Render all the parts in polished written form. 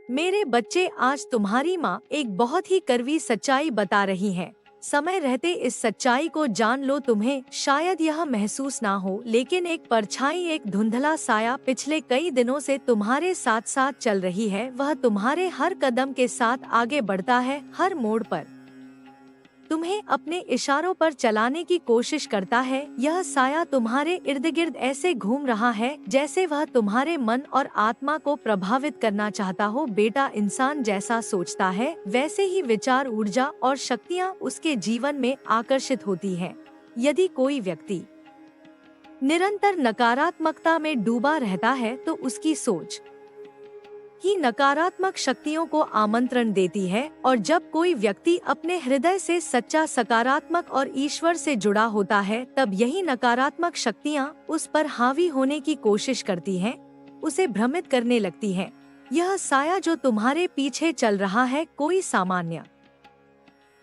मेरे बच्चे, आज तुम्हारी माँ एक बहुत ही कड़वी सच्चाई बता रही है। समय रहते इस सच्चाई को जान लो। तुम्हें शायद यह महसूस ना हो, लेकिन एक परछाई, एक धुंधला साया पिछले कई दिनों से तुम्हारे साथ साथ चल रही है। वह तुम्हारे हर कदम के साथ आगे बढ़ता है, हर मोड़ पर तुम्हें अपने इशारों पर चलाने की कोशिश करता है। यह साया तुम्हारे इर्द गिर्द ऐसे घूम रहा है जैसे वह तुम्हारे मन और आत्मा को प्रभावित करना चाहता हो। बेटा, इंसान जैसा सोचता है वैसे ही विचार, ऊर्जा और शक्तियाँ उसके जीवन में आकर्षित होती हैं। यदि कोई व्यक्ति निरंतर नकारात्मकता में डूबा रहता है तो उसकी सोच ही नकारात्मक शक्तियों को आमंत्रण देती है, और जब कोई व्यक्ति अपने हृदय से सच्चा, सकारात्मक और ईश्वर से जुड़ा होता है, तब यही नकारात्मक शक्तियाँ उस पर हावी होने की कोशिश करती हैं, उसे भ्रमित करने लगती हैं। यह साया जो तुम्हारे पीछे चल रहा है कोई सामान्य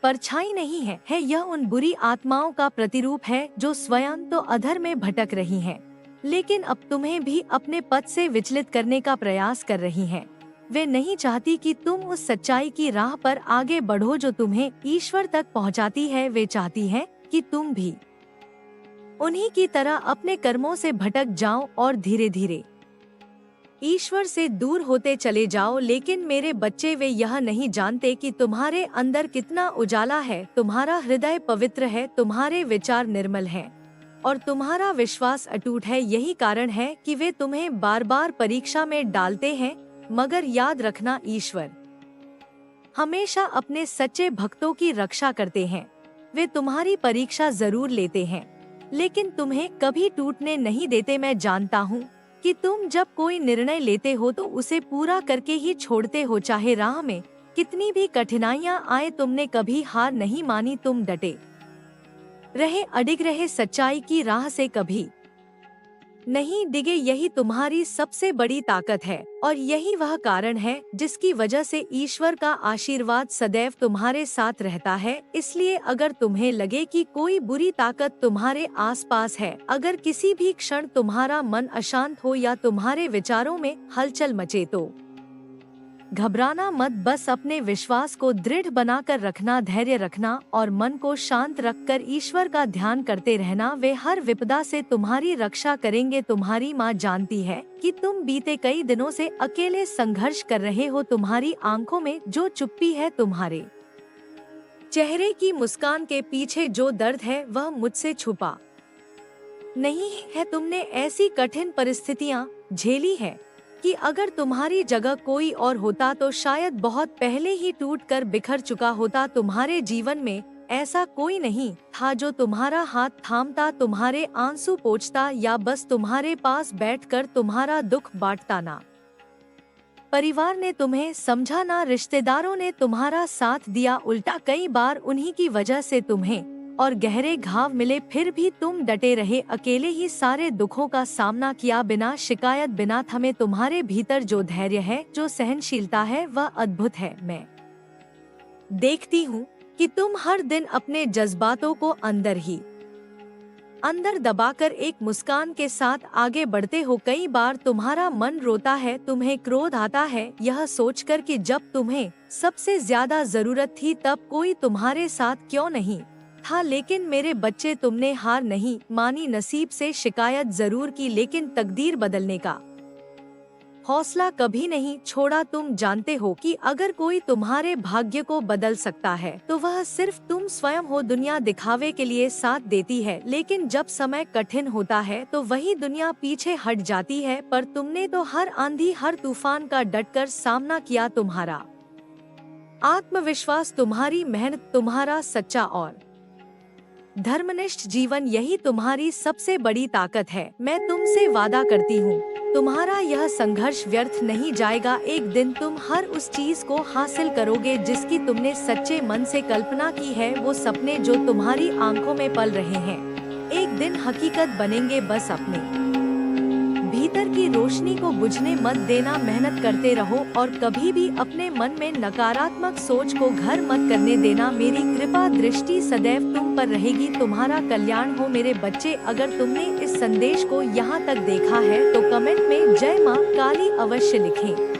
परछाई नहीं है, यह उन बुरी आत्माओं का प्रतिरूप है जो स्वयं तो अधर में भटक रही हैं, लेकिन अब तुम्हें भी अपने पथ से विचलित करने का प्रयास कर रही हैं। वे नहीं चाहती कि तुम उस सच्चाई की राह पर आगे बढ़ो जो तुम्हें ईश्वर तक पहुंचाती है। वे चाहती हैं कि तुम भी उन्हीं की तरह अपने कर्मों से भटक जाओ और धीरे धीरे ईश्वर से दूर होते चले जाओ। लेकिन मेरे बच्चे, वे यह नहीं जानते कि तुम्हारे अंदर कितना उजाला है। तुम्हारा हृदय पवित्र है, तुम्हारे विचार निर्मल हैं और तुम्हारा विश्वास अटूट है। यही कारण है कि वे तुम्हें बार बार परीक्षा में डालते हैं, मगर याद रखना, ईश्वर हमेशा अपने सच्चे भक्तों की रक्षा करते हैं। वे तुम्हारी परीक्षा जरूर लेते हैं, लेकिन तुम्हें कभी टूटने नहीं देते। मैं जानता हूँ कि तुम जब कोई निर्णय लेते हो तो उसे पूरा करके ही छोड़ते हो, चाहे राह में कितनी भी कठिनाइयाँ आए। तुमने कभी हार नहीं मानी, तुम डटे रहे, अडिग रहे, सच्चाई की राह से कभी नहीं डिगे। यही तुम्हारी सबसे बड़ी ताकत है और यही वह कारण है जिसकी वजह से ईश्वर का आशीर्वाद सदैव तुम्हारे साथ रहता है। इसलिए अगर तुम्हें लगे कि कोई बुरी ताकत तुम्हारे आसपास है, अगर किसी भी क्षण तुम्हारा मन अशांत हो या तुम्हारे विचारों में हलचल मचे, तो घबराना मत। बस अपने विश्वास को दृढ़ बनाकर रखना, धैर्य रखना और मन को शांत रखकर ईश्वर का ध्यान करते रहना। वे हर विपदा से तुम्हारी रक्षा करेंगे। तुम्हारी माँ जानती है कि तुम बीते कई दिनों से अकेले संघर्ष कर रहे हो। तुम्हारी आंखों में जो चुप्पी है, तुम्हारे चेहरे की मुस्कान के पीछे जो दर्द है, वह मुझसे छुपा नहीं है। तुमने ऐसी कठिन परिस्थितियाँ झेली है कि अगर तुम्हारी जगह कोई और होता तो शायद बहुत पहले ही टूटकर बिखर चुका होता। तुम्हारे जीवन में ऐसा कोई नहीं था जो तुम्हारा हाथ थामता, तुम्हारे आंसू पोंछता या बस तुम्हारे पास बैठकर तुम्हारा दुख बांटता। ना परिवार ने तुम्हें समझा, ना रिश्तेदारों ने तुम्हारा साथ दिया। उल्टा कई बार उन्हीं की वजह से तुम्हें और गहरे घाव मिले, फिर भी तुम डटे रहे, अकेले ही सारे दुखों का सामना किया, बिना शिकायत, बिना थमे। तुम्हारे भीतर जो धैर्य है, जो सहनशीलता है, वह अद्भुत है। मैं देखती हूँ कि तुम हर दिन अपने जज्बातों को अंदर दबाकर एक मुस्कान के साथ आगे बढ़ते हो। कई बार तुम्हारा मन रोता है, तुम्हें क्रोध आता है, यह सोचकर कि जब तुम्हें सबसे ज्यादा जरूरत थी तब कोई तुम्हारे साथ क्यों नहीं था। लेकिन मेरे बच्चे, तुमने हार नहीं मानी, नसीब से शिकायत जरूर की, लेकिन तकदीर बदलने का हौसला कभी नहीं छोड़ा। तुम जानते हो कि अगर कोई तुम्हारे भाग्य को बदल सकता है तो वह सिर्फ तुम स्वयं हो। दुनिया दिखावे के लिए साथ देती है, लेकिन जब समय कठिन होता है तो वही दुनिया पीछे हट जाती है। पर तुमने तो हर आंधी, हर तूफान का डटकर सामना किया। तुम्हारा आत्मविश्वास, तुम्हारी मेहनत, तुम्हारा सच्चा और धर्मनिष्ठ जीवन, यही तुम्हारी सबसे बड़ी ताकत है। मैं तुमसे वादा करती हूँ, तुम्हारा यह संघर्ष व्यर्थ नहीं जाएगा। एक दिन तुम हर उस चीज को हासिल करोगे जिसकी तुमने सच्चे मन से कल्पना की है। वो सपने जो तुम्हारी आंखों में पल रहे हैं, एक दिन हकीकत बनेंगे। बस अपने भीतर की रोशनी को बुझने मत देना, मेहनत करते रहो और कभी भी अपने मन में नकारात्मक सोच को घर मत करने देना। मेरी कृपा दृष्टि सदैव तुम पर रहेगी। तुम्हारा कल्याण हो मेरे बच्चे। अगर तुमने इस संदेश को यहाँ तक देखा है तो कमेंट में जय माँ काली अवश्य लिखें।